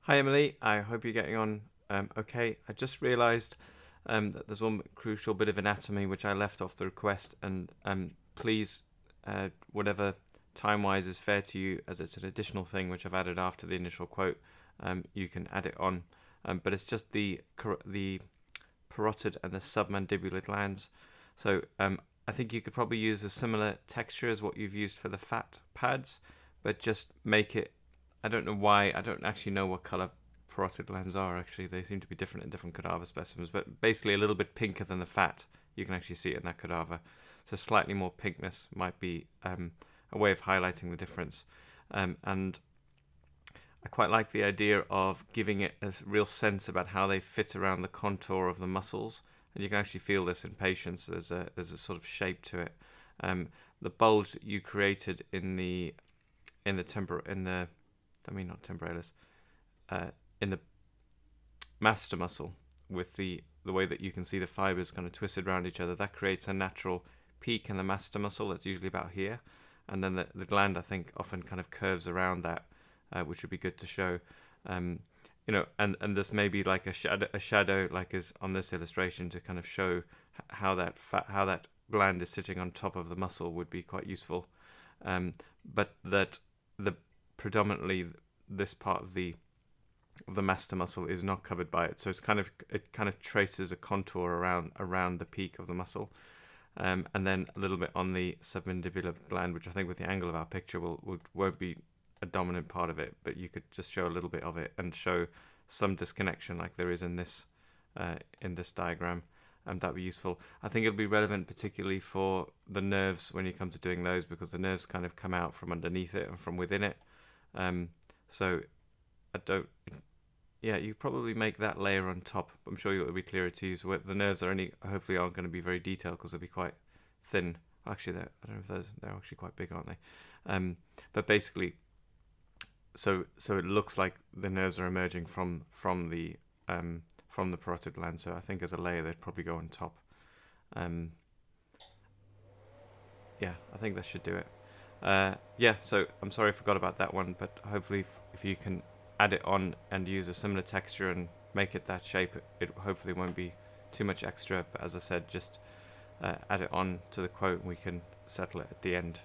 Hi Emily, I hope you're getting on okay. I just realised that there's one crucial bit of anatomy which I left off the request, and please, whatever time-wise is fair to you, as it's an additional thing which I've added after the initial quote, you can add it on. But it's just the parotid and the submandibular glands. So I think you could probably use a similar texture as what you've used for the fat pads, but just make it. I don't know why. I don't actually know what color parotid glands are. Actually, they seem to be different in different cadaver specimens, but basically a little bit pinker than the fat. You can actually see it in that cadaver. So slightly more pinkness might be a way of highlighting the difference. And I quite like the idea of giving it a real sense about how they fit around the contour of the muscles, and you can actually feel this in patients. There's a sort of shape to it. The bulge that you created in the not temporalis, in the masseter muscle, with the way that you can see the fibers kind of twisted around each other, that creates a natural peak in the masseter muscle that's usually about here, and then the gland, I think, often kind of curves around that, which would be good to show. And this may be like a shadow like is on this illustration, to kind of show how that gland is sitting on top of the muscle would be quite useful. But that the predominantly this part of the masseter muscle is not covered by it, so it kind of traces a contour around the peak of the muscle, and then a little bit on the submandibular gland, which I think with the angle of our picture won't be a dominant part of it, but you could just show a little bit of it and show some disconnection like there is in this diagram, and that'd be useful. I think it'll be relevant particularly for the nerves when you come to doing those, because the nerves kind of come out from underneath it and from within it. So you probably make that layer on top. I'm sure it'll be clearer to you. So the nerves hopefully aren't going to be very detailed, because they'll be quite thin. Actually, I don't know if they're actually quite big, aren't they? But basically, so it looks like the nerves are emerging from the parotid gland. So I think as a layer, they'd probably go on top. I think that should do it. So I'm sorry I forgot about that one, but hopefully if you can add it on and use a similar texture and make it that shape, it hopefully won't be too much extra. But as I said, just add it on to the quote and we can settle it at the end.